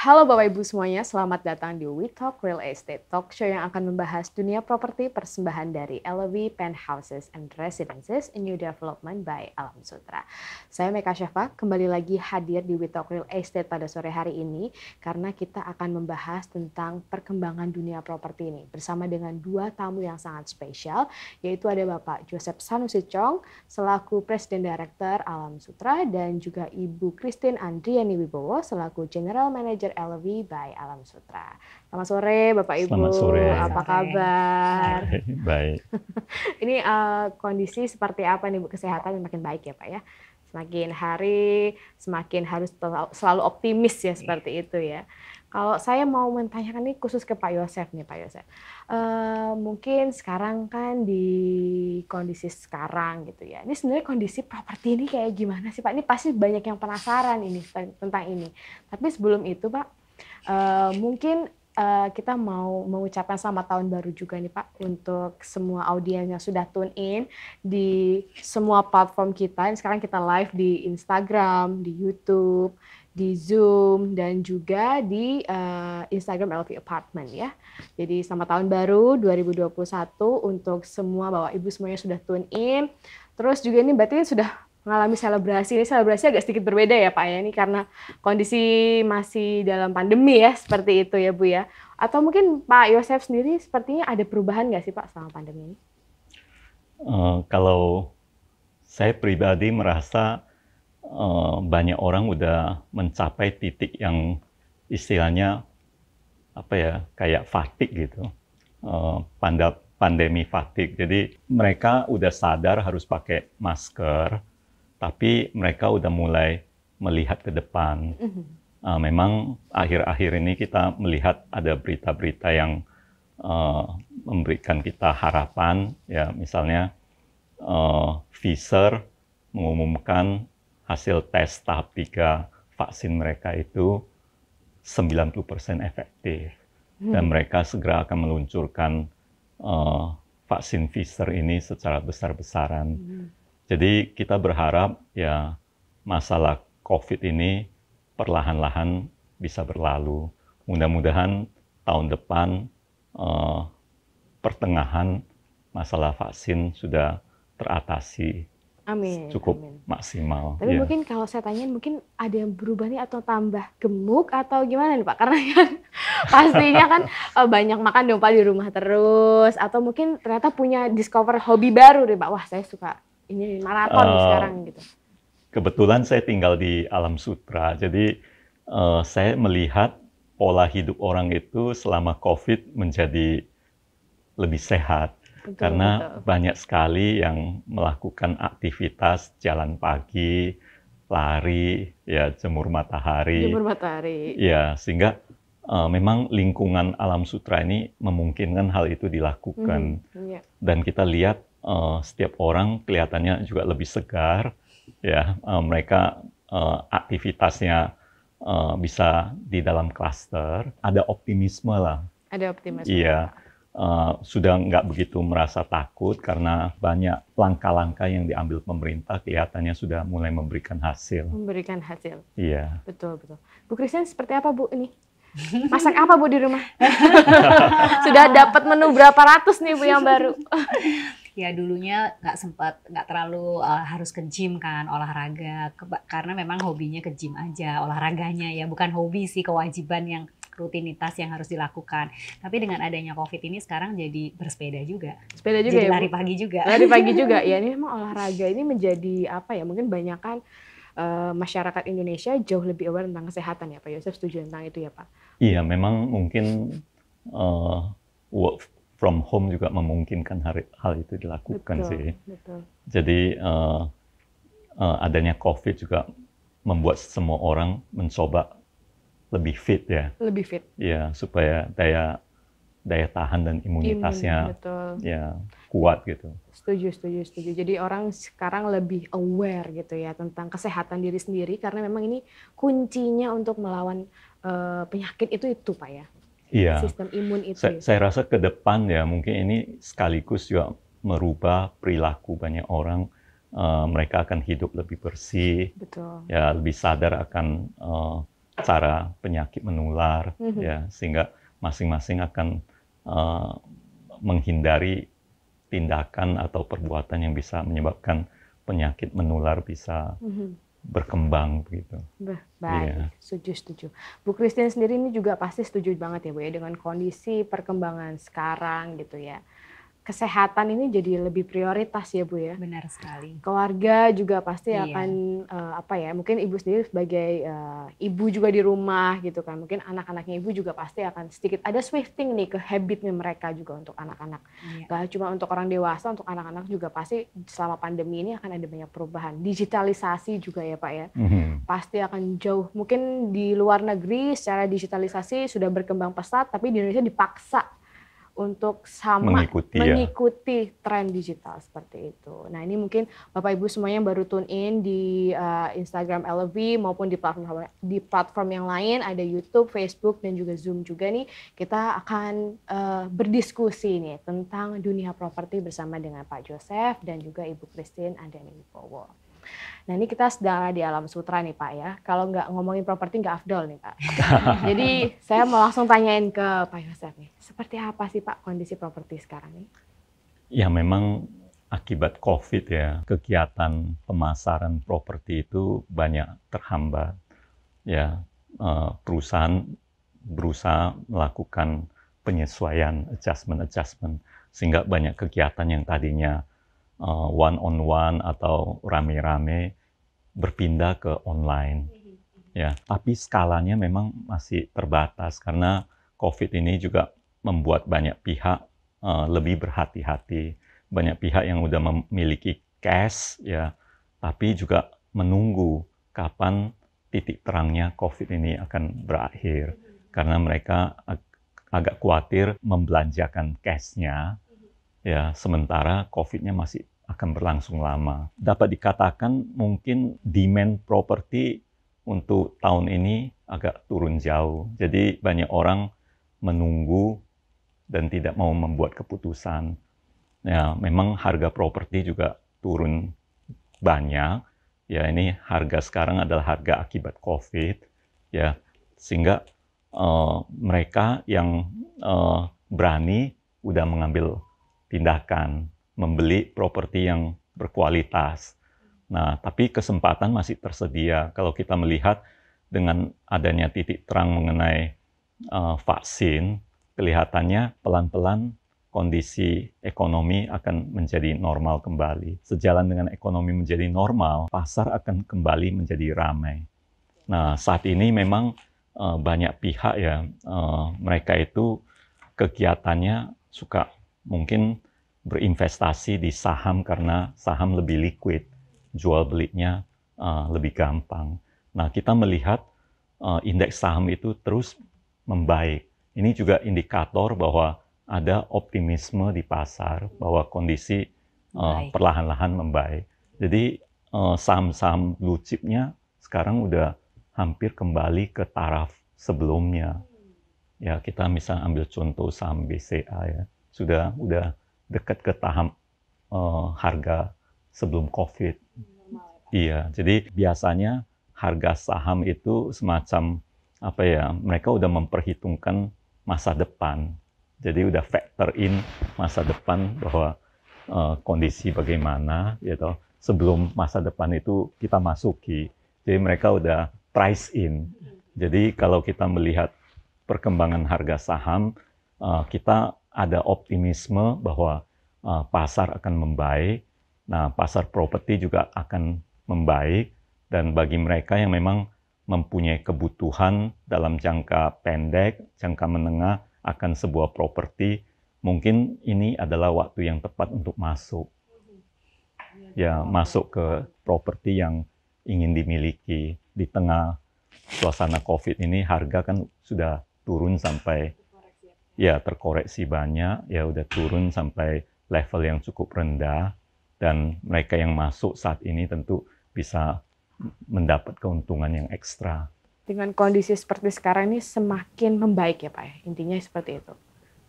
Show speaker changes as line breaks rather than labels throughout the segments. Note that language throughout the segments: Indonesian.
Halo Bapak Ibu semuanya, selamat datang di We Talk Real Estate, talk show yang akan membahas dunia properti persembahan dari LV Penthouses and Residences, a new development by Alam Sutera. Saya Meka Syafa, kembali lagi hadir di We Talk Real Estate pada sore hari ini karena kita akan membahas tentang perkembangan dunia properti ini bersama dengan dua tamu yang sangat spesial, yaitu ada Bapak Joseph Sanusi Chong selaku Presiden Director Alam Sutera dan juga Ibu Christine Andriani Wibowo selaku General Manager LV by Alam Sutera. Selamat sore Bapak Ibu.
Selamat sore.
Apa kabar?
Baik.
Ini kondisi seperti apa nih Bu? Kesehatan makin baik ya Pak ya? Semakin hari semakin harus selalu optimis ya seperti itu ya. Kalau saya mau menanyakan nih khusus ke Pak Yosef nih Pak Yosef. Mungkin sekarang kan di kondisi sekarang gitu ya. Ini sebenarnya kondisi properti ini kayak gimana sih Pak? Ini pasti banyak yang penasaran ini tentang ini. Tapi sebelum itu Pak, mungkin kita mau mengucapkan selamat tahun baru juga nih Pak untuk semua audiens yang sudah tune in di semua platform kita. Sekarang kita live di Instagram, di YouTube, di Zoom, dan juga di Instagram LV Apartment ya. Jadi selamat tahun baru 2021 untuk semua Bapak Ibu semuanya sudah tune in. Terus juga ini berarti sudah mengalami selebrasi. Ini selebrasi agak sedikit berbeda ya Pak ya, ini karena kondisi masih dalam pandemi ya, seperti itu ya Bu ya. Atau mungkin Pak Yosef sendiri sepertinya ada perubahan nggak sih Pak selama pandemi ini?
Kalau saya pribadi merasa banyak orang udah mencapai titik yang istilahnya apa ya, kayak fatigue gitu, pandemi fatigue. Jadi mereka udah sadar harus pakai masker, tapi mereka udah mulai melihat ke depan. Memang akhir-akhir ini kita melihat ada berita-berita yang memberikan kita harapan, ya misalnya Pfizer mengumumkan hasil tes tahap 3 vaksin mereka itu 90% efektif. Dan mereka segera akan meluncurkan vaksin Pfizer ini secara besar-besaran. Jadi kita berharap ya masalah COVID ini perlahan-lahan bisa berlalu. Mudah-mudahan tahun depan pertengahan masalah vaksin sudah teratasi.
Amin.
Cukup
amin.
maksimal.
Tapi
ya.
mungkin kalau saya tanya mungkin ada yang berubah nih atau tambah gemuk atau gimana nih Pak? Karena kan pastinya kan banyak makan dong Pak di rumah terus. Atau mungkin ternyata punya discover hobi baru deh Pak. Wah saya suka ini maraton nih sekarang gitu.
Kebetulan saya tinggal di Alam Sutera. Jadi saya melihat pola hidup orang itu selama COVID menjadi lebih sehat. Karena banyak sekali yang melakukan aktivitas jalan pagi, lari, ya jemur matahari.
Jemur matahari.
Ya, sehingga memang lingkungan Alam Sutera ini memungkinkan hal itu dilakukan. Dan kita lihat setiap orang kelihatannya juga lebih segar, ya mereka aktivitasnya bisa di dalam klaster. Ada optimisme lah.
Ada optimisme.
Iya. Sudah nggak begitu merasa takut karena banyak langkah-langkah yang diambil pemerintah kelihatannya sudah mulai memberikan hasil.
Memberikan hasil.
Iya.
Betul. Bu Christine seperti apa Bu ini? Masak apa Bu di rumah? Sudah dapat menu berapa ratus nih Bu yang baru?
Ya dulunya nggak terlalu harus ke gym kan, olahraga. Karena memang hobinya ke gym aja, olahraganya ya. Bukan hobi sih, kewajiban yang rutinitas yang harus dilakukan. Tapi dengan adanya COVID ini sekarang jadi bersepeda juga.
Sepeda juga
jadi
ya,
lari
Bu?
pagi juga.
Lari pagi juga. Ya ini memang olahraga ini menjadi apa ya? Mungkin banyak kan masyarakat Indonesia jauh lebih aware tentang kesehatan ya Pak Yosef, setuju tentang itu ya Pak?
Iya, memang mungkin work from home juga memungkinkan hal itu dilakukan sih.
Betul.
Jadi adanya COVID juga membuat semua orang mencoba lebih fit ya.
Lebih fit.
Ya, supaya daya tahan dan imunitasnya ya kuat gitu.
Setuju. Jadi orang sekarang lebih aware gitu ya tentang kesehatan diri sendiri karena memang ini kuncinya untuk melawan penyakit itu Pak ya.
Iya.
Sistem imun itu.
Saya rasa ke depan ya mungkin ini sekaligus juga merubah perilaku banyak orang mereka akan hidup lebih bersih,
Betul.
ya lebih sadar akan cara penyakit menular, ya sehingga masing-masing akan menghindari tindakan atau perbuatan yang bisa menyebabkan penyakit menular bisa berkembang begitu.
Baik, setuju. Bu Christine sendiri ini juga pasti setuju banget ya Bu ya dengan kondisi perkembangan sekarang gitu ya. Kesehatan ini jadi lebih prioritas ya Bu ya.
Benar sekali.
Keluarga juga pasti akan mungkin ibu sendiri sebagai ibu juga di rumah gitu kan. Mungkin anak-anaknya ibu juga pasti akan sedikit ada shifting nih ke habitnya mereka juga untuk anak-anak. Gak cuma untuk orang dewasa, untuk anak-anak juga pasti selama pandemi ini akan ada banyak perubahan. Digitalisasi juga ya Pak ya. Pasti akan jauh. Mungkin di luar negeri secara digitalisasi sudah berkembang pesat, tapi di Indonesia dipaksa untuk mengikuti tren digital seperti itu. Nah ini mungkin Bapak Ibu semuanya yang baru tune in di Instagram LV maupun di platform yang lain, ada YouTube, Facebook dan juga Zoom juga nih. Kita akan berdiskusi nih tentang dunia properti bersama dengan Pak Joseph dan juga Ibu Christine Andani Wibowo. Nah ini kita sedang di Alam Sutra nih Pak ya. Kalau nggak ngomongin properti nggak afdol nih Pak. Jadi saya mau langsung tanyain ke Pak Yosef nih. Seperti apa sih Pak kondisi properti sekarang ini?
Ya memang akibat COVID ya, kegiatan pemasaran properti itu banyak terhambat. Ya, perusahaan berusaha melakukan penyesuaian, adjustment, sehingga banyak kegiatan yang tadinya one on one atau rame-rame berpindah ke online. Ya, tapi skalanya memang masih terbatas karena COVID ini juga membuat banyak pihak lebih berhati-hati. Banyak pihak yang udah memiliki cash ya, tapi juga menunggu kapan titik terangnya COVID ini akan berakhir. Karena mereka agak khawatir membelanjakan cash-nya ya, sementara COVID-nya masih akan berlangsung lama. Dapat dikatakan mungkin demand properti untuk tahun ini agak turun jauh. Jadi banyak orang menunggu dan tidak mau membuat keputusan. Ya, memang harga properti juga turun banyak. Ya, ini harga sekarang adalah harga akibat COVID. Ya, sehingga mereka yang berani udah mengambil tindakan membeli properti yang berkualitas. Nah, tapi kesempatan masih tersedia. Kalau kita melihat dengan adanya titik terang mengenai vaksin, kelihatannya pelan-pelan kondisi ekonomi akan menjadi normal kembali. Sejalan dengan ekonomi menjadi normal, pasar akan kembali menjadi ramai. Nah, saat ini memang banyak pihak ya, mereka itu kegiatannya suka mungkin berinvestasi di saham karena saham lebih liquid, jual belinya lebih gampang. Nah, kita melihat indeks saham itu terus membaik. Ini juga indikator bahwa ada optimisme di pasar bahwa kondisi perlahan-lahan membaik. Jadi saham-saham blue chip-nya sekarang udah hampir kembali ke taraf sebelumnya. Ya, kita bisa ambil contoh saham BCA ya. Udah dekat ke tahap harga sebelum COVID. Iya, jadi biasanya harga saham itu semacam apa ya? Mereka udah memperhitungkan masa depan. Jadi udah factor in masa depan bahwa kondisi bagaimana, gitu. Sebelum masa depan itu kita masuki. Jadi mereka udah price in. Jadi kalau kita melihat perkembangan harga saham, kita ada optimisme bahwa pasar akan membaik. Nah, pasar properti juga akan membaik. Dan bagi mereka yang memang mempunyai kebutuhan dalam jangka pendek, jangka menengah akan sebuah properti, mungkin ini adalah waktu yang tepat untuk masuk. Ya, masuk ke properti yang ingin dimiliki. Di tengah suasana COVID ini, harga kan sudah turun sampai ya terkoreksi banyak, ya udah turun sampai level yang cukup rendah, dan mereka yang masuk saat ini tentu bisa mendapat keuntungan yang ekstra.
Dengan kondisi seperti sekarang ini semakin membaik ya Pak ya, intinya seperti itu.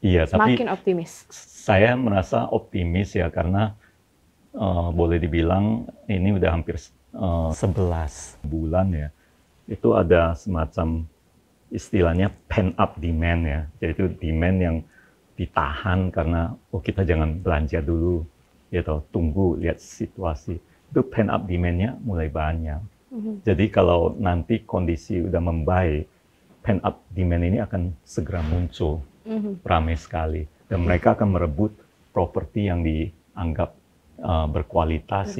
Iya,
semakin
tapi
optimis.
Saya merasa optimis ya karena boleh dibilang ini udah hampir 11 bulan ya. Itu ada semacam istilahnya pent up demand ya, yaitu demand yang ditahan karena kita jangan belanja dulu, gitu, tunggu lihat situasi. Itu pent up demand-nya mulai banyak. Jadi kalau nanti kondisi udah membaik, pent up demand ini akan segera muncul, ramai sekali, dan mereka akan merebut properti yang dianggap berkualitas,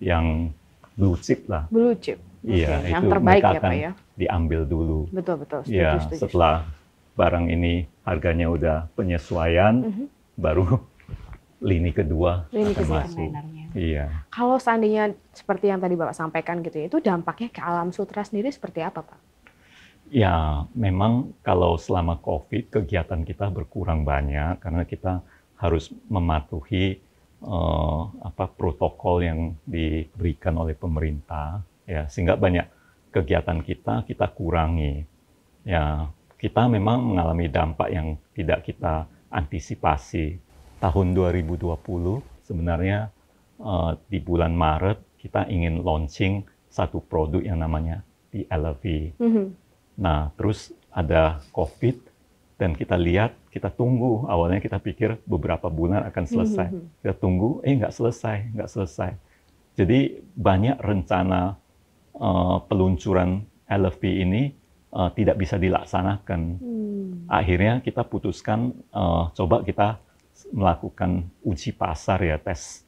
yang blue chip lah.
Blue chip.
Iya,
yang
itu
terbaik
mereka
ya, Pak
akan
ya.
diambil dulu.
Betul.
Ya, setelah barang ini harganya udah penyesuaian, baru lini kedua akan masuk. Iya.
Kalau seandainya seperti yang tadi Bapak sampaikan gitu ya, itu dampaknya ke Alam Sutera sendiri seperti apa, Pak?
Ya, memang kalau selama COVID kegiatan kita berkurang banyak karena kita harus mematuhi protokol yang diberikan oleh pemerintah, ya, sehingga banyak kegiatan kita kurangi. Ya, kita memang mengalami dampak yang tidak kita antisipasi. Tahun 2020 sebenarnya di bulan Maret kita ingin launching satu produk yang namanya PLV. Nah, terus ada COVID dan kita lihat, kita tunggu. Awalnya kita pikir beberapa bulan akan selesai. Kita tunggu, nggak selesai. Jadi banyak rencana peluncuran LFP ini tidak bisa dilaksanakan. Akhirnya kita putuskan coba kita melakukan uji pasar ya, tes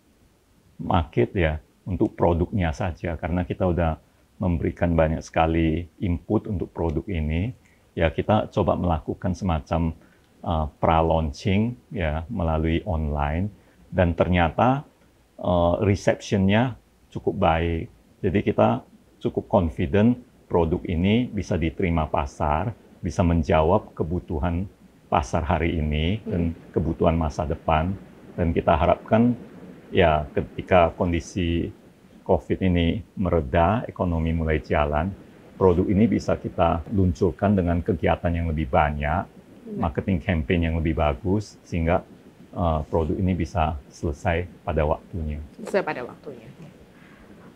market ya, untuk produknya saja, karena kita udah memberikan banyak sekali input untuk produk ini. Ya, kita coba melakukan semacam pra-launching ya melalui online, dan ternyata reception-nya cukup baik. Jadi kita cukup confident produk ini bisa diterima pasar, bisa menjawab kebutuhan pasar hari ini dan kebutuhan masa depan. Dan kita harapkan ya ketika kondisi COVID ini mereda, ekonomi mulai jalan, produk ini bisa kita luncurkan dengan kegiatan yang lebih banyak, marketing campaign yang lebih bagus, sehingga produk ini bisa selesai pada waktunya.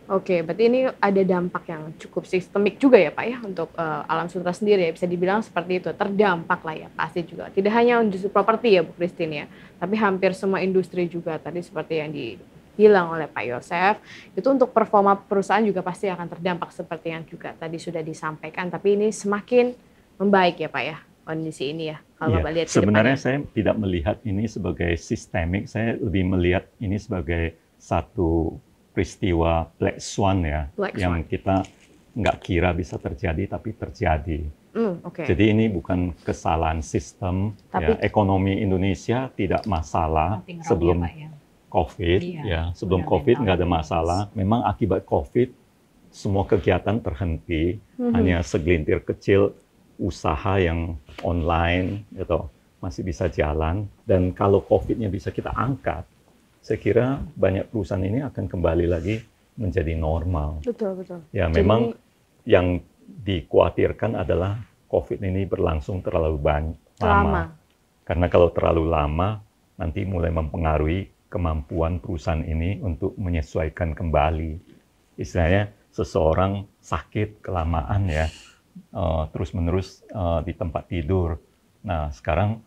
Oke, berarti ini ada dampak yang cukup sistemik juga ya Pak ya untuk Alam Sutera sendiri ya, bisa dibilang seperti itu, terdampak lah ya pasti juga. Tidak hanya industri properti ya Bu Christine ya, tapi hampir semua industri juga tadi seperti yang dibilang oleh Pak Yosef, itu untuk performa perusahaan juga pasti akan terdampak seperti yang juga tadi sudah disampaikan, tapi ini semakin membaik ya Pak ya kondisi ini ya. Kalau Bapak lihat
sebenarnya saya tidak melihat ini sebagai sistemik, saya lebih melihat ini sebagai satu peristiwa Black Swan ya, yang kita nggak kira bisa terjadi tapi terjadi. Jadi ini bukan kesalahan sistem. Tapi, ya, ekonomi Indonesia tidak masalah sebelum COVID. Ya, sebelum COVID nggak ada masalah. Memang akibat COVID semua kegiatan terhenti. Hanya segelintir kecil usaha yang online gitu masih bisa jalan. Dan kalau COVID-nya bisa kita angkat, saya kira banyak perusahaan ini akan kembali lagi menjadi normal.
Betul.
Ya, memang yang dikhawatirkan adalah COVID ini berlangsung terlalu lama. Karena kalau terlalu lama, nanti mulai mempengaruhi kemampuan perusahaan ini untuk menyesuaikan kembali. Istilahnya seseorang sakit kelamaan ya, terus-menerus di tempat tidur. Nah, sekarang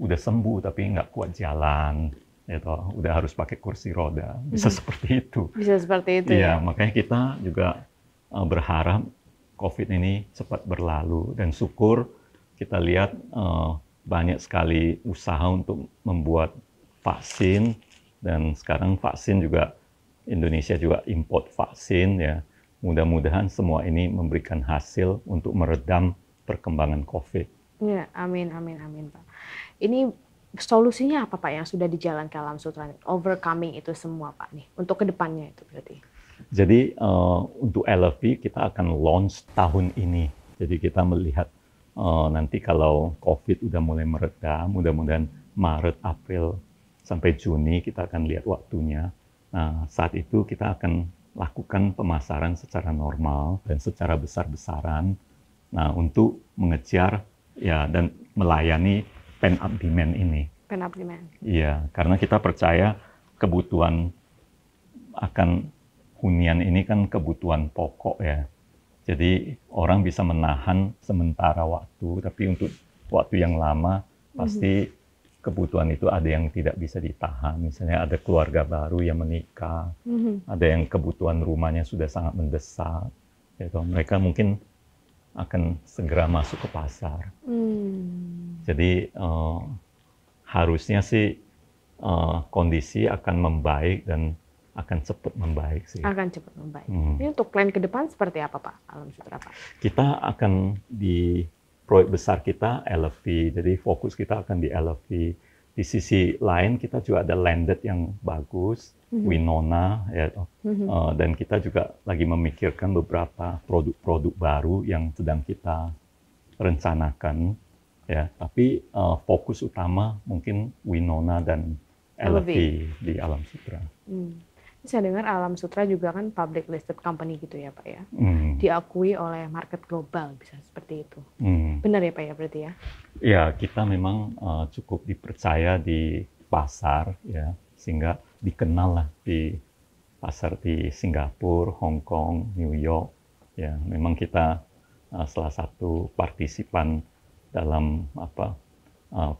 udah sembuh tapi nggak kuat jalan. Udah harus pakai kursi roda, bisa seperti itu.
Bisa seperti itu
ya. Makanya kita juga berharap COVID ini cepat berlalu, dan syukur kita lihat banyak sekali usaha untuk membuat vaksin, dan sekarang vaksin juga Indonesia juga import vaksin ya. Mudah-mudahan semua ini memberikan hasil untuk meredam perkembangan COVID.
Ya, amin Pak. Ini solusinya apa Pak yang sudah dijalankan Alam Sutera overcoming itu semua Pak nih untuk kedepannya itu berarti?
Jadi untuk LFP kita akan launch tahun ini. Jadi kita melihat nanti kalau COVID udah mulai mereda, mudah-mudahan Maret, April sampai Juni kita akan lihat waktunya. Nah, saat itu kita akan lakukan pemasaran secara normal dan secara besar-besaran. Nah, untuk mengejar ya dan melayani pent up demand ini.
Pent up demand.
Iya, karena kita percaya kebutuhan akan hunian ini kan kebutuhan pokok ya. Jadi orang bisa menahan sementara waktu, tapi untuk waktu yang lama pasti kebutuhan itu ada yang tidak bisa ditahan. Misalnya ada keluarga baru yang menikah, ada yang kebutuhan rumahnya sudah sangat mendesak. Gitu. Mereka mungkin akan segera masuk ke pasar. Jadi harusnya sih kondisi akan membaik dan akan cepat membaik sih.
Akan cepat membaik. Ini untuk plan ke depan seperti apa Pak Alam Sutra Pak?
Kita akan di proyek besar kita LFV, jadi fokus kita akan di LFV. Di sisi lain kita juga ada landed yang bagus, Winona, ya, dan kita juga lagi memikirkan beberapa produk-produk baru yang sedang kita rencanakan, ya. Tapi fokus utama mungkin Winona dan LFV di Alam Sutra.
Saya dengar Alam Sutra juga kan public listed company gitu ya Pak ya, diakui oleh market global, bisa seperti itu. Benar ya Pak ya berarti ya?
Ya, kita memang cukup dipercaya di pasar ya, sehingga dikenal lah di pasar di Singapura, Hong Kong, New York. Ya, memang kita salah satu partisipan dalam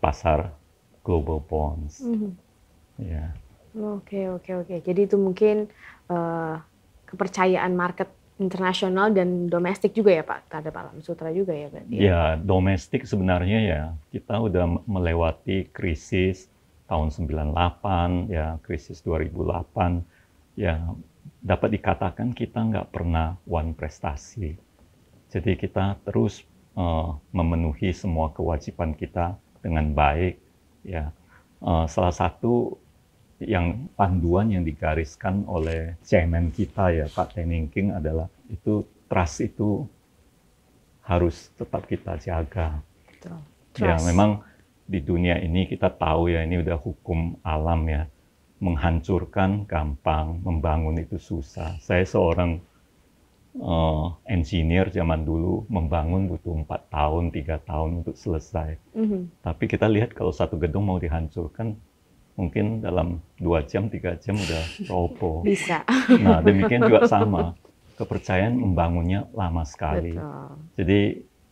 pasar global bonds. Ya.
Oke. Jadi itu mungkin kepercayaan market internasional dan domestik juga ya Pak, terhadap Alam Sutra juga ya berarti?
Ya, domestik sebenarnya ya kita udah melewati krisis tahun 98, ya krisis 2008, ya dapat dikatakan kita nggak pernah one prestasi. Jadi kita terus memenuhi semua kewajiban kita dengan baik. Ya, salah satu yang panduan yang digariskan oleh chairman kita ya Pak Teningking adalah itu trust itu harus tetap kita jaga.
Betul.
Ya memang di dunia ini kita tahu ya ini udah hukum alam ya, menghancurkan gampang, membangun itu susah. Saya seorang engineer zaman dulu, membangun butuh 4 tahun, 3 tahun untuk selesai. Tapi kita lihat kalau satu gedung mau dihancurkan mungkin dalam 2 jam, 3 jam udah roboh.
Bisa.
Nah, demikian juga sama. Kepercayaan membangunnya lama sekali.
Betul.
Jadi,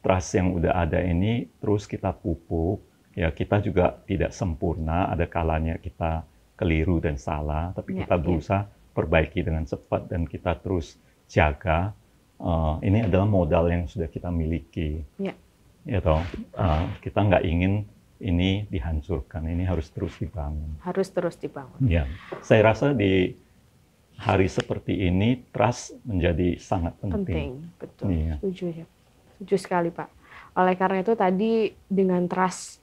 trust yang udah ada ini terus kita pupuk. Ya, kita juga tidak sempurna, ada kalanya kita keliru dan salah, tapi kita berusaha perbaiki dengan cepat dan kita terus jaga. Ini adalah modal yang sudah kita miliki. Ya toh, kita nggak ingin ini dihancurkan, ini harus terus dibangun.
Harus terus dibangun.
Ya, saya rasa di hari seperti ini trust menjadi sangat penting.
Betul. Iya. Setuju ya. Setuju sekali Pak. Oleh karena itu tadi dengan trust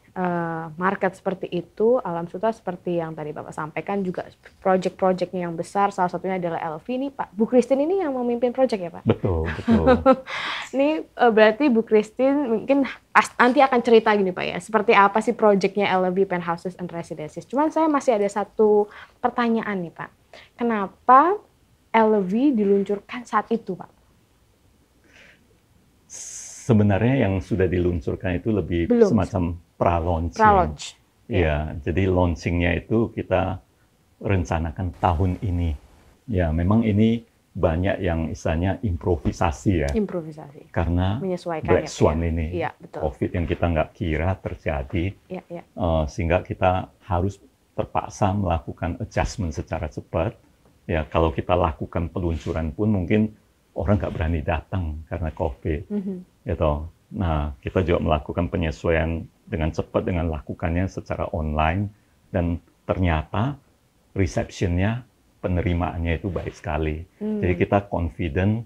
market seperti itu, Alam Sutra seperti yang tadi Bapak sampaikan juga project-projectnya yang besar, salah satunya adalah LV nih Pak. Bu Christine ini yang memimpin project ya Pak?
Betul.
Ini berarti Bu Christine mungkin nanti akan cerita gini Pak ya, seperti apa sih projectnya LV Penthouses and Residences. Cuman saya masih ada satu pertanyaan nih Pak. Kenapa LV diluncurkan saat itu Pak?
Sebenarnya yang sudah diluncurkan itu lebih semacam pra-launch. Ya, jadi launchingnya itu kita rencanakan tahun ini. Ya, memang ini banyak yang istilahnya improvisasi ya.
Improvisasi.
Karena Black Swan ini,
ya, betul.
COVID yang kita nggak kira terjadi, sehingga kita harus terpaksa melakukan adjustment secara cepat. Ya, kalau kita lakukan peluncuran pun mungkin orang nggak berani datang karena COVID. Gitu. Nah, kita juga melakukan penyesuaian dengan cepat dengan lakukannya secara online dan ternyata reception-nya, penerimaannya itu baik sekali. Jadi kita confident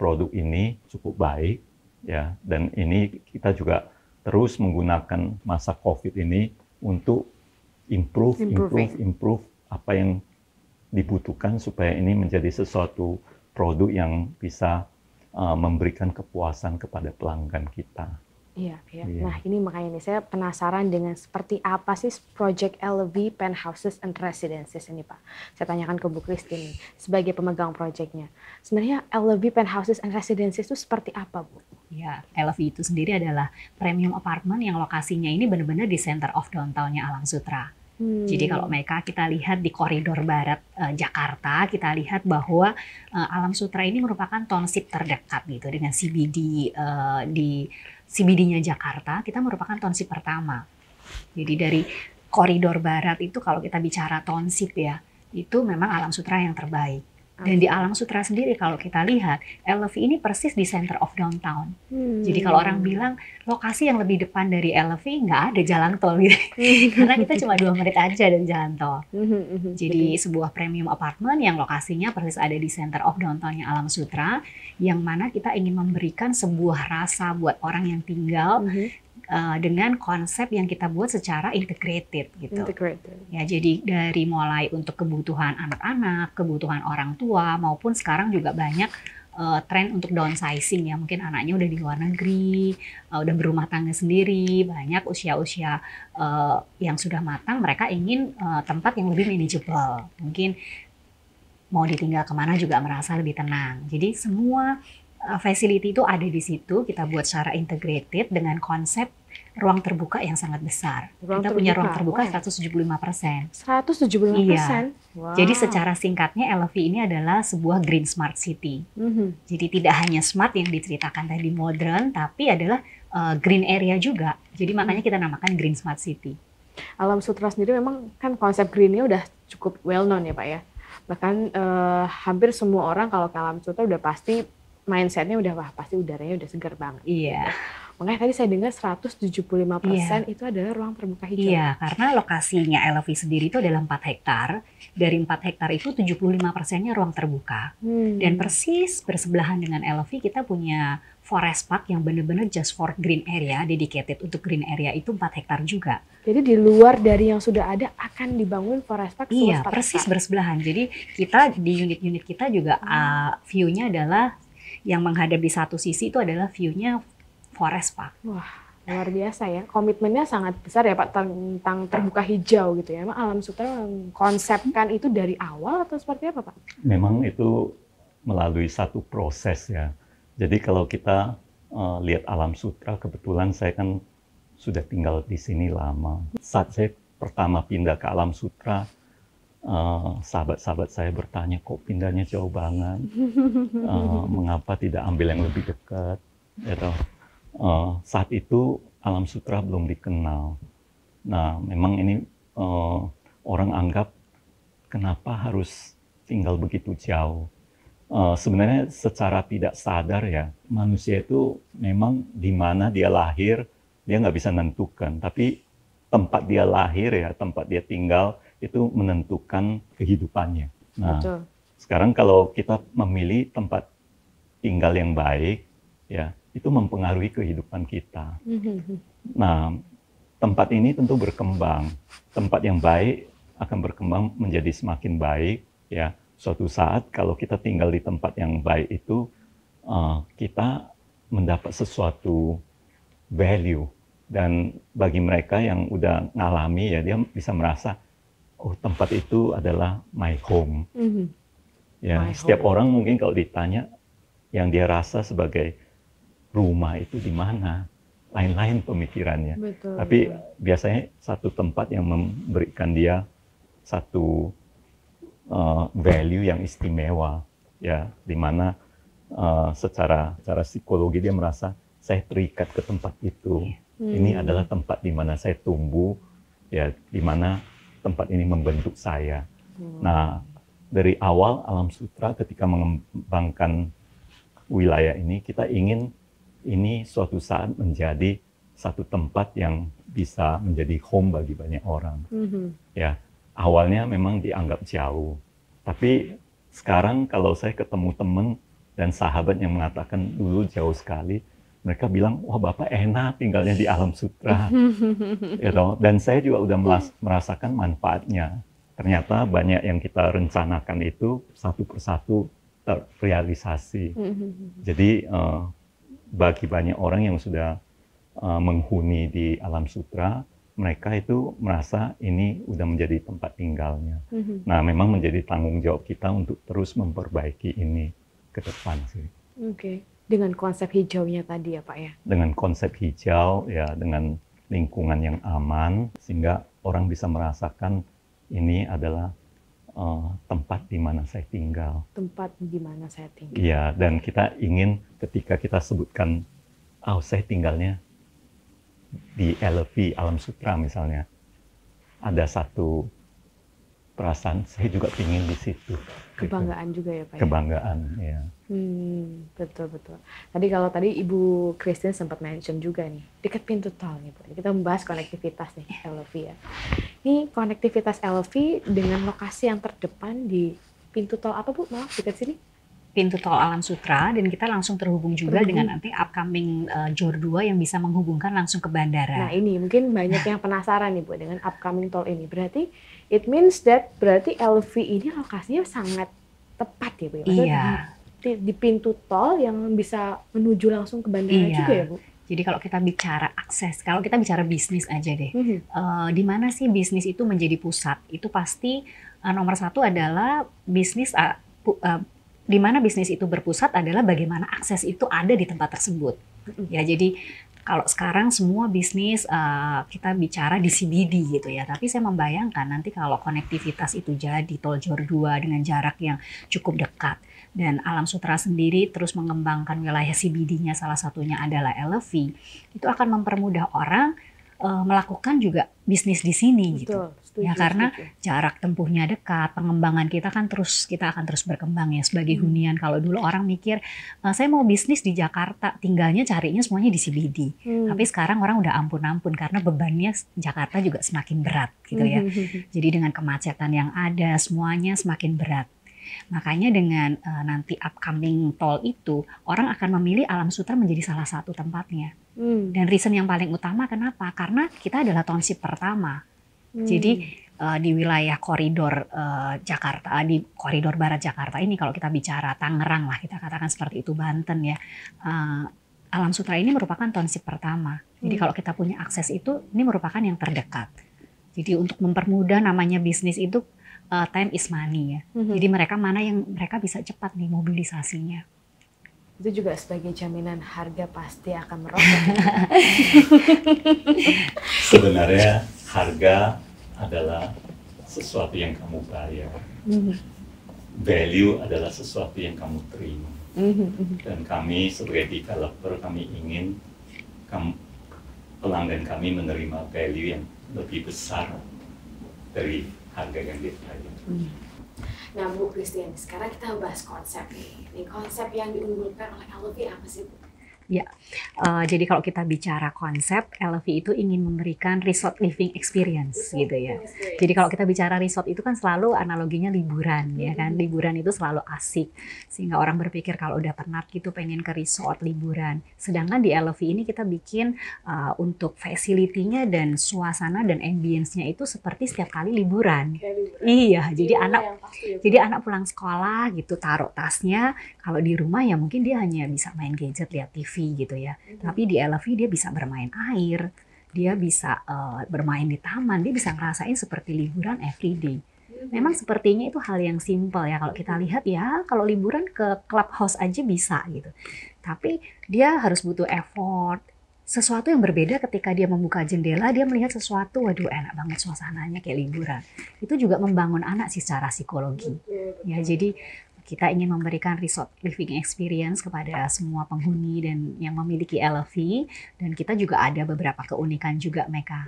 produk ini cukup baik ya, dan ini kita juga terus menggunakan masa COVID ini untuk improve apa yang dibutuhkan supaya ini menjadi sesuatu produk yang bisa memberikan kepuasan kepada pelanggan kita.
Iya. Nah, ini makanya nih saya penasaran dengan seperti apa sih project LV Penthouses and Residences ini, Pak. Saya tanyakan ke Bu Christine sebagai pemegang projectnya. Sebenarnya LV Penthouses and Residences itu seperti apa, Bu?
Ya, LV itu sendiri adalah premium apartment yang lokasinya ini benar-benar di center of downtown-nya Alam Sutra. Jadi kalau mereka kita lihat di koridor barat Jakarta, kita lihat bahwa Alam Sutera ini merupakan township terdekat gitu dengan CBD di CBD-nya Jakarta, kita merupakan township pertama. Jadi dari koridor barat itu kalau kita bicara township ya, itu memang Alam Sutera yang terbaik. Dan di Alam Sutera sendiri kalau kita lihat, LV ini persis di center of downtown. Jadi kalau orang bilang lokasi yang lebih depan dari LV nggak ada jalan tol gitu. Karena kita cuma 2 menit aja dari jalan tol. Jadi sebuah premium apartment yang lokasinya persis ada di center of downtownnya Alam Sutera, yang mana kita ingin memberikan sebuah rasa buat orang yang tinggal dengan konsep yang kita buat secara integrated gitu. Ya, jadi dari mulai untuk kebutuhan anak-anak, kebutuhan orang tua, maupun sekarang juga banyak tren untuk downsizing ya. Mungkin anaknya udah di luar negeri, udah berumah tangga sendiri, banyak usia-usia yang sudah matang, mereka ingin tempat yang lebih manageable. Mungkin mau ditinggal kemana juga merasa lebih tenang. Jadi semua facility itu ada di situ, kita buat secara integrated dengan konsep ruang terbuka yang sangat besar. Kita punya ruang terbuka 175%.
175%?
Iya. Wow. Jadi secara singkatnya LV ini adalah sebuah green smart city. Jadi tidak hanya smart yang diceritakan tadi modern, tapi adalah green area juga. Jadi makanya kita namakan green smart city.
Alam Sutera sendiri memang kan konsep greennya udah cukup well known ya Pak ya. Bahkan hampir semua orang kalau ke Alam Sutera udah pasti mindsetnya udah wah pasti udaranya udah segar banget.
Iya.
Makanya tadi saya dengar 175% itu adalah ruang terbuka hijau.
Iya, karena lokasinya LV sendiri itu adalah 4 hektar. Dari 4 hektar itu 75%-nya ruang terbuka. Dan persis bersebelahan dengan LV kita punya forest park yang benar-benar just for green area, dedicated untuk green area itu 4 hektar juga.
Jadi di luar dari yang sudah ada akan dibangun forest park
seluas 4 hektar. Iya, persis bersebelahan. Jadi kita di unit-unit kita juga view-nya adalah yang menghadap di satu sisi itu adalah view-nya forest park.
Wah, luar biasa ya. Komitmennya sangat besar ya Pak tentang terbuka hijau gitu ya. Emang Alam Sutera konsepkan itu dari awal atau seperti apa Pak?
Memang itu melalui satu proses ya. Jadi kalau kita lihat Alam Sutera, kebetulan saya kan sudah tinggal di sini lama. Saat saya pertama pindah ke Alam Sutera, sahabat-sahabat saya bertanya, kok pindahnya jauh banget? Mengapa tidak ambil yang lebih dekat? Gitu. Saat itu Alam Sutera belum dikenal. Nah, memang ini orang anggap kenapa harus tinggal begitu jauh. Sebenarnya secara tidak sadar ya, manusia itu memang di mana dia lahir, dia nggak bisa menentukan. Tapi tempat dia lahir ya, tempat dia tinggal, itu menentukan kehidupannya. Nah, betul. Sekarang kalau kita memilih tempat tinggal yang baik, ya itu mempengaruhi kehidupan kita. Nah, tempat ini tentu berkembang. Tempat yang baik akan berkembang menjadi semakin baik. Ya, suatu saat kalau kita tinggal di tempat yang baik itu, kita mendapat sesuatu value. Dan bagi mereka yang udah ngalami, ya dia bisa merasa, oh tempat itu adalah my home. Ya, setiap orang mungkin kalau ditanya, yang dia rasa sebagai rumah itu di mana, lain-lain pemikirannya.
Betul,
tapi biasanya satu tempat yang memberikan dia satu value yang istimewa, ya, di mana secara psikologi dia merasa saya terikat ke tempat itu. Ini adalah tempat di mana saya tumbuh, ya, di mana tempat ini membentuk saya. Nah, dari awal Alam Sutera ketika mengembangkan wilayah ini, kita ingin ini suatu saat menjadi satu tempat yang bisa menjadi home bagi banyak orang. Ya, awalnya memang dianggap jauh, tapi sekarang kalau saya ketemu teman dan sahabat yang mengatakan dulu jauh sekali, mereka bilang, wah Bapak enak tinggalnya di Alam Sutera. Dan saya juga udah merasakan manfaatnya. Ternyata banyak yang kita rencanakan itu satu persatu terrealisasi. Jadi bagi banyak orang yang sudah menghuni di Alam Sutera, mereka itu merasa ini udah menjadi tempat tinggalnya. Nah, memang menjadi tanggung jawab kita untuk terus memperbaiki ini ke depan sih.
Oke, dengan konsep hijaunya tadi ya Pak ya?
Dengan konsep hijau, ya, dengan lingkungan yang aman, sehingga orang bisa merasakan ini adalah tempat di mana saya tinggal.
Tempat di mana saya tinggal.
Iya, dan kita ingin ketika kita sebutkan, saya tinggalnya di LV Alam Sutera misalnya, ada satu perasaan saya juga ingin di situ.
Kebanggaan juga ya Pak?
Kebanggaan, ya.
Betul. Tadi Ibu Christine sempat mention juga nih, dekat pintu tol nih Bu. Kita membahas konektivitas nih LV ya. Ini konektivitas LV dengan lokasi yang terdepan di pintu tol apa Bu? Maaf, dekat sini?
Pintu tol Alam Sutera, dan kita langsung terhubung juga dengan nanti upcoming JOR 2 yang bisa menghubungkan langsung ke bandara.
Nah ini mungkin banyak yang penasaran nih Bu dengan upcoming tol ini. Berarti it means that berarti LV ini lokasinya sangat tepat ya Bu?
Iya.
Di pintu tol yang bisa menuju langsung ke bandara juga ya Bu?
Jadi kalau kita bicara akses, kalau kita bicara bisnis aja deh, di mana sih bisnis itu menjadi pusat? Itu pasti nomor satu adalah bisnis, di mana bisnis itu berpusat adalah bagaimana akses itu ada di tempat tersebut. Ya, jadi kalau sekarang semua bisnis kita bicara di CBD gitu ya, tapi saya membayangkan nanti kalau konektivitas itu jadi tol JOR 2 dengan jarak yang cukup dekat, dan Alam Sutera sendiri terus mengembangkan wilayah CBD-nya, salah satunya adalah LV, itu akan mempermudah orang melakukan juga bisnis di sini. Betul, gitu. Ya karena jarak tempuhnya dekat, pengembangan kita akan terus berkembang ya sebagai hunian. Kalau dulu orang mikir saya mau bisnis di Jakarta, tinggalnya carinya semuanya di CBD. Tapi sekarang orang udah ampun-ampun karena bebannya Jakarta juga semakin berat gitu ya. Jadi dengan kemacetan yang ada, semuanya semakin berat. Makanya dengan nanti upcoming tol itu, orang akan memilih Alam Sutera menjadi salah satu tempatnya. Dan reason yang paling utama kenapa? Karena kita adalah township pertama. Jadi di wilayah koridor Jakarta, di koridor barat Jakarta ini, kalau kita bicara Tangerang lah, kita katakan seperti itu, Banten ya, Alam Sutera ini merupakan township pertama. Jadi kalau kita punya akses itu, ini merupakan yang terdekat. Jadi untuk mempermudah namanya bisnis itu, time is money ya. Jadi mereka mana yang mereka bisa cepat nih mobilisasinya.
Itu juga sebagai jaminan harga pasti akan merosot.
Sebenarnya harga adalah sesuatu yang kamu bayar. Value adalah sesuatu yang kamu terima. Dan kami sebagai developer, kami ingin pelanggan kami menerima value yang lebih besar dari harga yang dia bayar.
Nah Bu Christine, sekarang kita bahas konsep nih. Ini konsep yang diunggulkan oleh LV apa sih Bu?
Ya, jadi kalau kita bicara konsep, LV itu ingin memberikan resort living experience gitu ya. Jadi kalau kita bicara resort itu kan selalu analoginya liburan ya kan, liburan itu selalu asik, sehingga orang berpikir kalau udah penat gitu pengen ke resort liburan. Sedangkan di LV ini kita bikin untuk facility-nya dan suasana dan ambience-nya itu seperti setiap kali liburan. Iya, jadi anak pulang sekolah gitu taruh tasnya, kalau di rumah ya mungkin dia hanya bisa main gadget, lihat TV gitu ya. Tapi di LV dia bisa bermain air, dia bisa bermain di taman, dia bisa ngerasain seperti liburan everyday. Memang sepertinya itu hal yang simple ya, kalau kita lihat ya, kalau liburan ke clubhouse aja bisa gitu. Tapi dia harus butuh effort, sesuatu yang berbeda ketika dia membuka jendela, dia melihat sesuatu, waduh enak banget suasananya kayak liburan. Itu juga membangun anak secara psikologi. Ya, jadi kita ingin memberikan resort living experience kepada semua penghuni dan yang memiliki LV, dan kita juga ada beberapa keunikan juga Meka.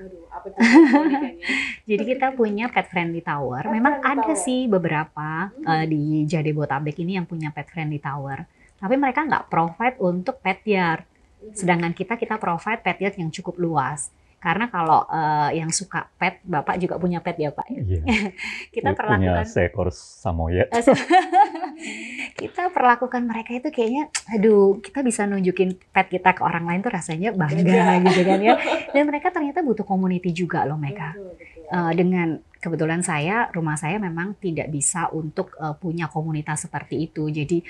Jadi kita punya pet friendly tower. Memang ada sih beberapa di Jabodetabek ini yang punya pet friendly tower, tapi mereka nggak provide untuk pet yard. Sedangkan kita provide pet yard yang cukup luas. Karena kalau yang suka pet, Bapak juga punya pet ya Pak?
Iya.
Kita perlakukan
punya seekor samoyed.
Kita perlakukan mereka itu kayaknya, aduh, kita bisa nunjukin pet kita ke orang lain tuh rasanya bangga gitu kan ya. Dan mereka ternyata butuh community juga loh Meka. Dengan kebetulan rumah saya memang tidak bisa untuk punya komunitas seperti itu. Jadi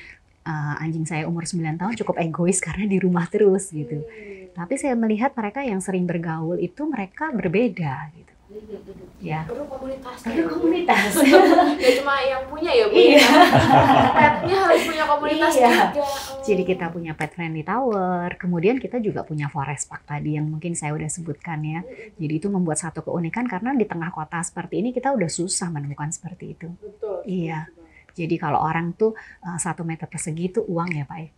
anjing saya umur 9 tahun cukup egois karena di rumah terus gitu. Tapi saya melihat mereka yang sering bergaul itu mereka berbeda gitu. Ya.
Perlu komunitas.
Perlu komunitas.
Ya cuma yang punya ya Bu. Iya. Petnya harus punya komunitas fasilitas
Iya.
juga.
Jadi kita punya pet friendly tower, kemudian kita juga punya forest park tadi yang mungkin saya udah sebutkan ya. Jadi itu membuat satu keunikan karena di tengah kota seperti ini kita udah susah menemukan seperti itu.
Betul.
Iya. Jadi kalau orang tuh 1 meter persegi itu uang ya Pak ya.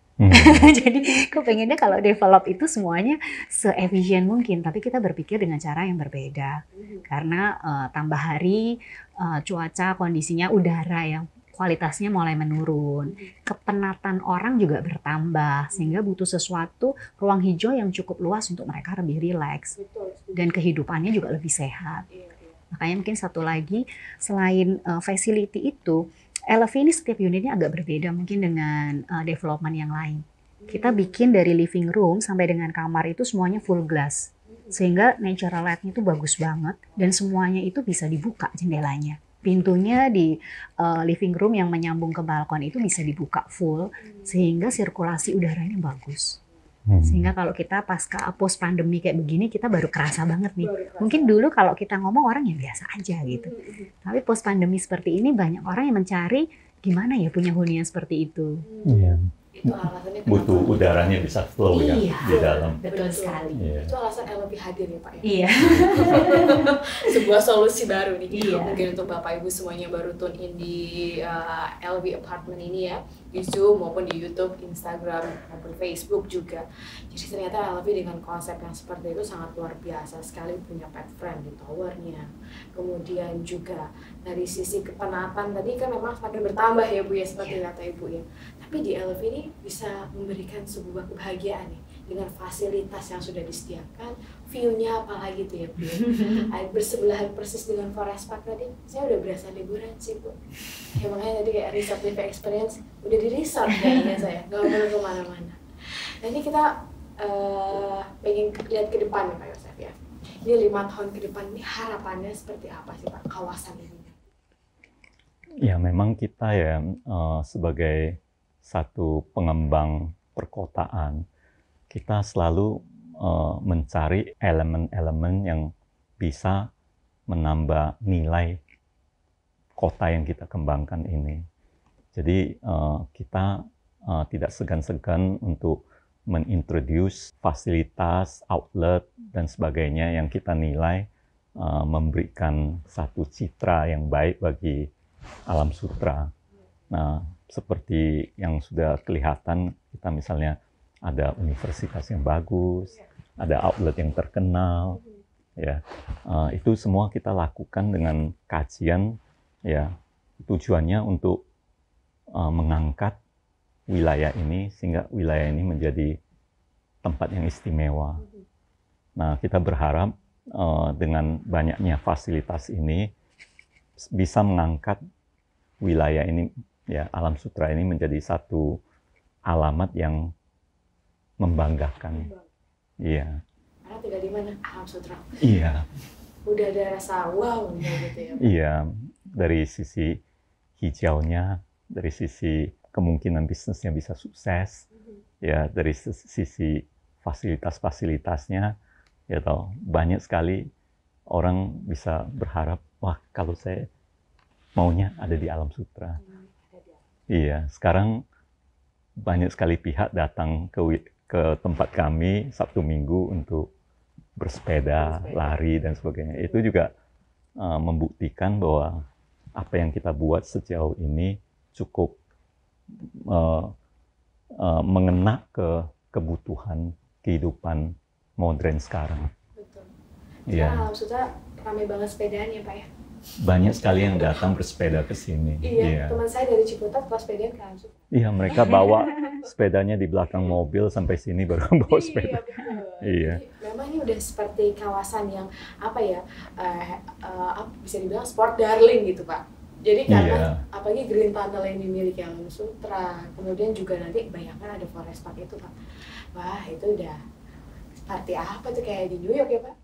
Jadi kepengennya kalau develop itu semuanya se-efisien mungkin, tapi kita berpikir dengan cara yang berbeda. Karena tambah hari cuaca, kondisinya udara yang kualitasnya mulai menurun, kepenatan orang juga bertambah, sehingga butuh sesuatu ruang hijau yang cukup luas untuk mereka lebih rileks dan kehidupannya juga lebih sehat. Makanya mungkin satu lagi selain facility itu, LV ini setiap unitnya agak berbeda mungkin dengan development yang lain. Kita bikin dari living room sampai dengan kamar itu semuanya full glass. Sehingga natural light-nya itu bagus banget dan semuanya itu bisa dibuka jendelanya. Pintunya di living room yang menyambung ke balkon itu bisa dibuka full sehingga sirkulasi udaranya bagus. Sehingga kalau kita pasca post pandemi kayak begini kita baru kerasa banget nih. Mungkin dulu kalau kita ngomong orang yang biasa aja gitu. Tapi post pandemi seperti ini banyak orang yang mencari gimana ya punya hunian seperti itu.
Iya.
Itu alasannya
Butuh
kenapa.
udaranya bisa flow ya
Iya.
di dalam.
Betul sekali.
Iya.
Itu alasan LV hadir ya Pak ya.
Iya.
Sebuah solusi baru nih.
Iya.
Mungkin untuk Bapak Ibu semuanya baru tune in di LV Apartment ini ya, di Zoom maupun di YouTube, Instagram maupun Facebook juga. Jadi ternyata LV dengan konsep yang seperti itu sangat luar biasa sekali, punya pet friend di towernya. Kemudian juga dari sisi kepenatan tadi kan memang semakin bertambah ya Bu ya, seperti kata Ibu ya. Tapi di LV ini bisa memberikan sebuah kebahagiaan nih dengan fasilitas yang sudah disediakan, view-nya apalagi tuh ya Bu. Bersebelahan persis dengan forest park tadi, saya udah berasa liburan sih Bu. Ya makanya tadi kayak resort live experience, udah di resort kayaknya saya, nggak perlu kemana-mana. Nah ini kita pengen lihat ke depan nih Pak Yosef ya. Ini 5 tahun ke depan ini harapannya seperti apa sih Pak kawasan ini?
Ya memang kita ya sebagai satu pengembang perkotaan, kita selalu mencari elemen-elemen yang bisa menambah nilai kota yang kita kembangkan ini. Jadi kita tidak segan-segan untuk mengintroduce fasilitas, outlet, dan sebagainya yang kita nilai memberikan satu citra yang baik bagi Alam Sutera. Nah, seperti yang sudah kelihatan, kita misalnya ada universitas yang bagus, ada outlet yang terkenal, ya itu semua kita lakukan dengan kajian, ya tujuannya untuk mengangkat wilayah ini sehingga wilayah ini menjadi tempat yang istimewa. Nah, kita berharap dengan banyaknya fasilitas ini bisa mengangkat wilayah ini, ya Alam Sutera ini menjadi satu alamat yang membanggakan. Iya.
Karena tinggal di mana? Alam Sutera.
Iya.
Udah ada rasa wow gitu ya.
Iya, dari sisi hijaunya, dari sisi kemungkinan bisnisnya bisa sukses, ya dari sisi fasilitas-fasilitasnya, ya toh banyak sekali orang bisa berharap, wah kalau saya maunya ada di Alam Sutera. Iya, sekarang banyak sekali pihak datang ke tempat kami Sabtu Minggu untuk bersepeda, lari dan sebagainya. Itu juga membuktikan bahwa apa yang kita buat sejauh ini cukup mengena ke kebutuhan kehidupan modern sekarang.
Betul.
Iya.
Sekarang Alam Sutera ramai banget sepedaan ya Pak ya.
Banyak sekali yang datang bersepeda ke sini.
Iya, teman saya dari Ciputat pas sepedaan ke Alam Sutera.
Iya, mereka bawa sepedanya di belakang mobil sampai sini baru bawa sepeda.
Iya, betul.
Iya.
Jadi, memang ini udah seperti kawasan yang apa ya, bisa dibilang sport darling gitu Pak. Jadi karena apalagi green tunnel yang dimiliki Alam Sutera, kemudian juga nanti bayangkan ada forest park itu Pak. Wah itu udah seperti apa tuh, kayak di New York ya Pak?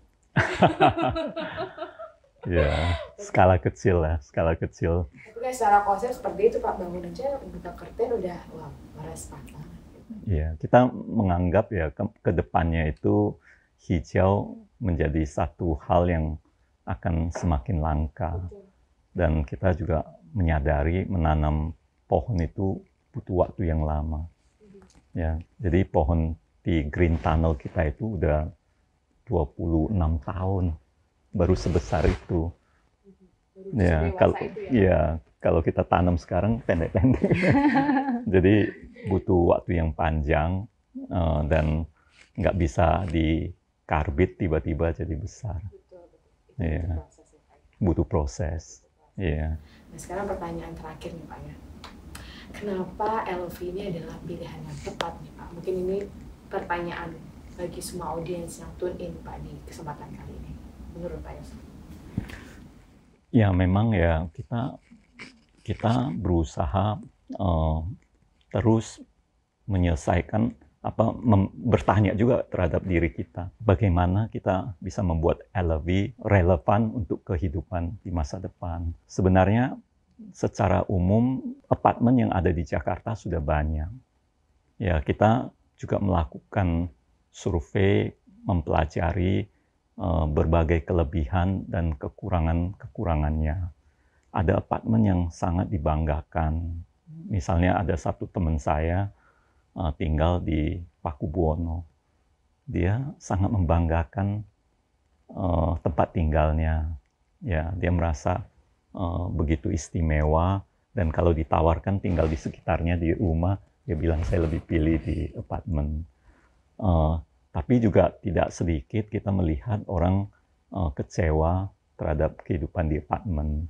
Ya, skala kecil lah, skala kecil.
Tapi kan secara konsep seperti itu Pak, bangun aja buka curtain udah wah forest park banget.
Iya, kita menganggap ya ke depannya itu hijau menjadi satu hal yang akan semakin langka. Dan kita juga menyadari menanam pohon itu butuh waktu yang lama. Ya, jadi pohon di Green Tunnel kita itu udah 26 tahun baru sebesar itu. Ya, kalau kita tanam sekarang pendek-pendek. Jadi butuh waktu yang panjang dan nggak bisa dikarbit tiba-tiba jadi besar. Ya, butuh proses. Ya.
Nah, sekarang pertanyaan terakhir nih Pak ya. Kenapa LV ini adalah pilihan yang tepat nih Pak? Mungkin ini pertanyaan bagi semua audiens yang tune in Pak di kesempatan kali ini. Menurut Pak Yos?
Ya memang ya kita berusaha terus menyelesaikan bertanya juga terhadap diri kita. Bagaimana kita bisa membuat LV relevan untuk kehidupan di masa depan. Sebenarnya secara umum apartemen yang ada di Jakarta sudah banyak. Ya, kita juga melakukan survei, mempelajari berbagai kelebihan dan kekurangannya. Ada apartemen yang sangat dibanggakan. Misalnya ada satu teman saya tinggal di Pakubuwono. Dia sangat membanggakan tempat tinggalnya. Ya, dia merasa begitu istimewa, dan kalau ditawarkan tinggal di sekitarnya di rumah, dia bilang saya lebih pilih di apartemen. Tapi juga tidak sedikit kita melihat orang kecewa terhadap kehidupan di apartemen.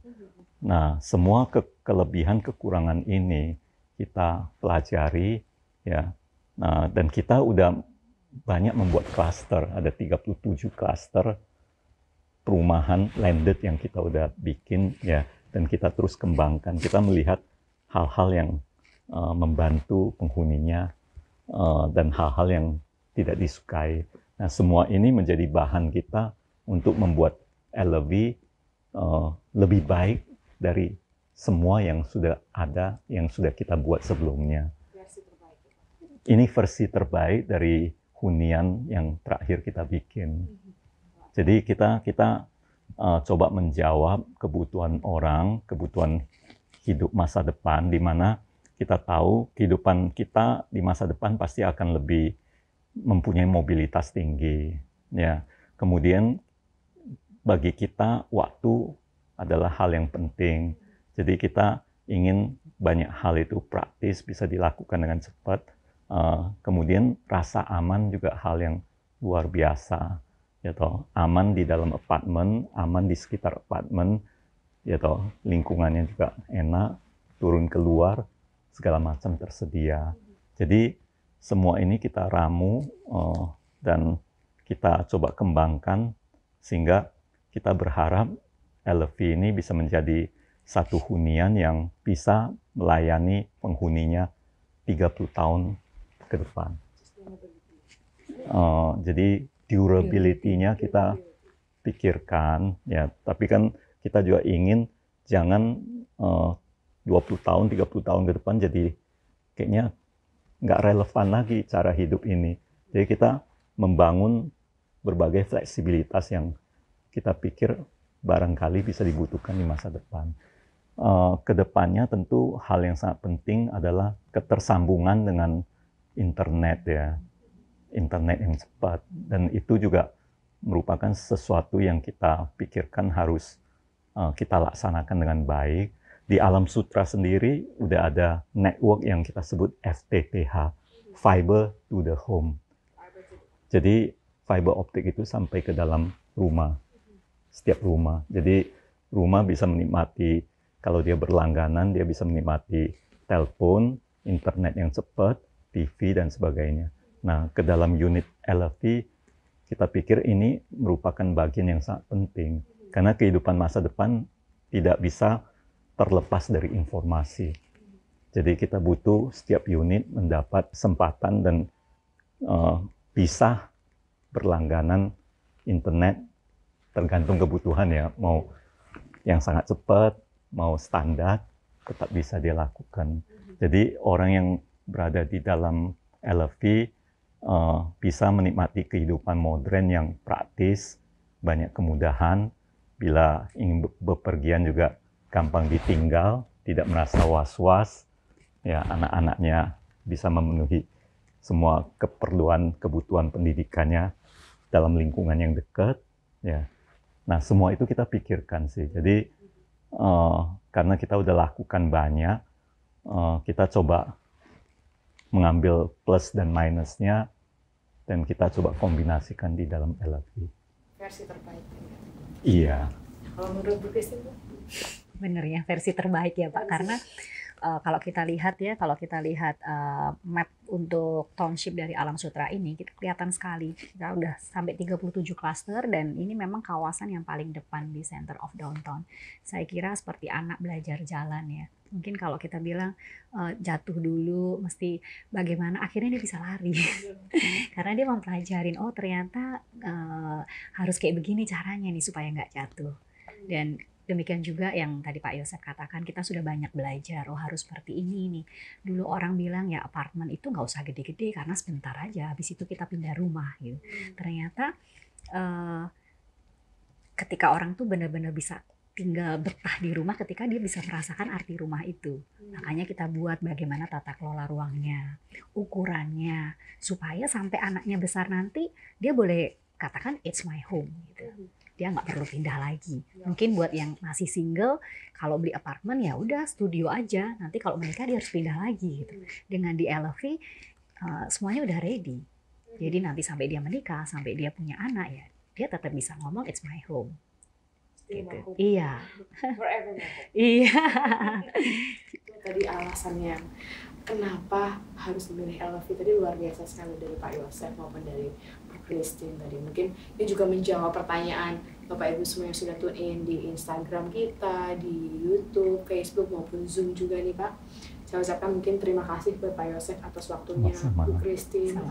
Nah, semua kelebihan kekurangan ini kita pelajari, ya. Nah, dan kita udah banyak membuat klaster, ada 37 klaster perumahan landed yang kita udah bikin, ya, dan kita terus kembangkan. Kita melihat hal-hal yang membantu penghuninya dan hal-hal yang tidak disukai. Nah, semua ini menjadi bahan kita untuk membuat LV lebih baik dari semua yang sudah ada, yang sudah kita buat sebelumnya. Ini versi terbaik dari hunian yang terakhir kita bikin. Jadi kita coba menjawab kebutuhan orang, kebutuhan hidup masa depan, di mana kita tahu kehidupan kita di masa depan pasti akan lebih mempunyai mobilitas tinggi. Ya, kemudian bagi kita waktu adalah hal yang penting. Jadi kita ingin banyak hal itu praktis, bisa dilakukan dengan cepat. Kemudian rasa aman juga hal yang luar biasa. Ya toh, aman di dalam apartemen, aman di sekitar apartemen, ya toh, lingkungannya juga enak, turun keluar, segala macam tersedia. Jadi semua ini kita ramu dan kita coba kembangkan sehingga kita berharap LV ini bisa menjadi satu hunian yang bisa melayani penghuninya 30 tahun ke depan. Jadi durability-nya kita pikirkan, ya. Tapi kan kita juga ingin jangan 20 tahun, 30 tahun ke depan jadi kayaknya nggak relevan lagi cara hidup ini. Jadi kita membangun berbagai fleksibilitas yang kita pikir barangkali bisa dibutuhkan di masa depan. Kedepannya tentu hal yang sangat penting adalah ketersambungan dengan internet, ya. Internet yang cepat, dan itu juga merupakan sesuatu yang kita pikirkan harus kita laksanakan dengan baik. Di Alam Sutera sendiri udah ada network yang kita sebut FTTH, Fiber to the Home. Jadi fiber optik itu sampai ke dalam rumah, setiap rumah. Jadi rumah bisa menikmati, kalau dia berlangganan, dia bisa menikmati telepon, internet yang cepat, TV, dan sebagainya. Nah, ke dalam unit LV, kita pikir ini merupakan bagian yang sangat penting. Karena kehidupan masa depan tidak bisa terlepas dari informasi. Jadi kita butuh setiap unit mendapat kesempatan dan bisa berlangganan internet tergantung kebutuhan, ya. Mau yang sangat cepat, mau standar, tetap bisa dilakukan. Jadi orang yang berada di dalam LV bisa menikmati kehidupan modern yang praktis, banyak kemudahan. Bila ingin bepergian juga gampang ditinggal, tidak merasa was-was, ya anak-anaknya bisa memenuhi semua kebutuhan pendidikannya dalam lingkungan yang dekat, ya. Nah, semua itu kita pikirkan sih. Jadi karena kita udah lakukan banyak, kita coba mengambil plus dan minusnya, dan kita coba kombinasikan di dalam LFV.
Versi terbaik.
Iya.
Kalau menurut Bu Christine,
Bener ya, versi terbaik ya Pak, karena kalau kita lihat map untuk township dari Alam Sutera ini, kita kelihatan sekali kita udah sampai 37 klaster, dan ini memang kawasan yang paling depan di center of downtown. Saya kira seperti anak belajar jalan ya. Mungkin kalau kita bilang jatuh dulu, mesti bagaimana akhirnya dia bisa lari. Karena dia mempelajarin, oh ternyata harus kayak begini caranya nih supaya nggak jatuh. Dan demikian juga yang tadi Pak Yosef katakan, kita sudah banyak belajar, oh harus seperti ini nih. Dulu orang bilang ya apartemen itu nggak usah gede-gede karena sebentar aja, habis itu kita pindah rumah gitu. Ternyata ketika orang tuh benar-benar bisa tinggal betah di rumah ketika dia bisa merasakan arti rumah itu. Makanya kita buat bagaimana tata kelola ruangnya, ukurannya, supaya sampai anaknya besar nanti dia boleh katakan it's my home gitu. Dia nggak perlu pindah lagi. Mungkin buat yang masih single, kalau beli apartemen ya udah studio aja. Nanti kalau menikah dia harus pindah lagi gitu. Dengan di LV semuanya udah ready. Jadi nanti sampai dia menikah, sampai dia punya anak ya, dia tetap bisa ngomong it's my home. Gitu. Iya.
Forever.
Iya.
Itu tadi alasannya kenapa harus memilih LV tadi luar biasa sekali dari Pak Yosef maupun dari Bu Christine tadi. Mungkin ini juga menjawab pertanyaan Bapak Ibu semua yang sudah tune in di Instagram kita, di YouTube, Facebook maupun Zoom juga nih Pak. Saya ucapkan mungkin terima kasih kepada Pak Yosef atas waktunya, Bu Christine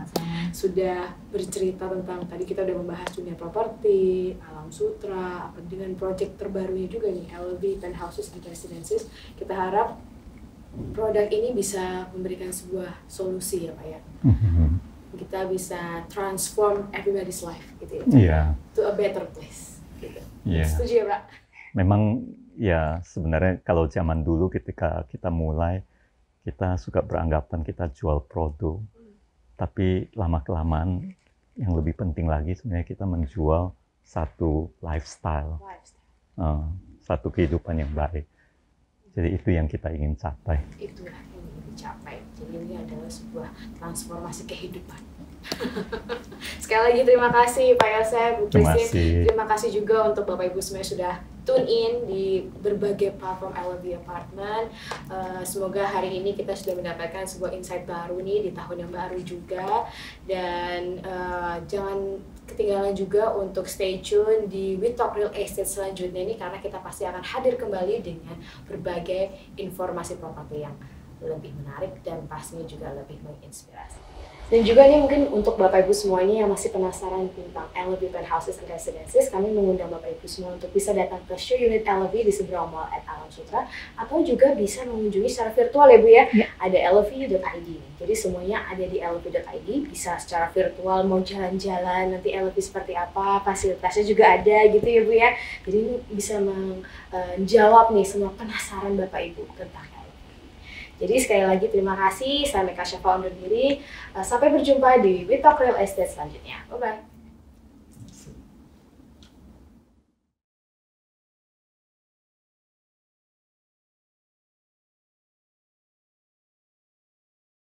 sudah bercerita tentang, tadi kita udah membahas dunia properti, Alam Sutera, dengan proyek terbarunya juga nih, LV Penthouses and Residences. Kita harap produk ini bisa memberikan sebuah solusi ya Pak ya. Kita bisa transform everybody's life gitu ya.
Yeah.
To a better place gitu.
Yeah.
Setuju ya Pak?
Memang ya sebenarnya kalau zaman dulu ketika kita mulai, kita suka beranggapan kita jual produk. Tapi lama-kelamaan yang lebih penting lagi sebenarnya kita menjual satu lifestyle. Satu kehidupan yang baik. Jadi itu yang kita ingin capai.
Itulah yang ingin dicapai. Jadi ini adalah sebuah transformasi kehidupan. Sekali lagi terima kasih Pak Yosef, Bu Christine. Terima kasih juga untuk Bapak Ibu semua yang sudah tune in di berbagai platform LV Apartment. Semoga hari ini kita sudah mendapatkan sebuah insight baru nih di tahun yang baru juga. Dan jangan ketinggalan juga untuk stay tune di We Talk Real Estate selanjutnya ini, karena kita pasti akan hadir kembali dengan berbagai informasi properti yang lebih menarik dan pastinya juga lebih menginspirasi. Dan juga nih mungkin untuk Bapak Ibu semuanya yang masih penasaran tentang LV Penthouses and Residences, kami mengundang Bapak Ibu semua untuk bisa datang ke show unit LV di seberang mall at Alam Sutera, atau juga bisa mengunjungi secara virtual ya Bu ya. Ada lv.id. Jadi semuanya ada di lv.id, bisa secara virtual mau jalan-jalan, nanti LV seperti apa, fasilitasnya juga ada gitu ya Bu ya. Jadi ini bisa menjawab nih semua penasaran Bapak Ibu tentang LV. Jadi sekali lagi terima kasih, saya Meka Syafa undur diri. Sampai berjumpa di We Talk Real Estate selanjutnya. Bye-bye.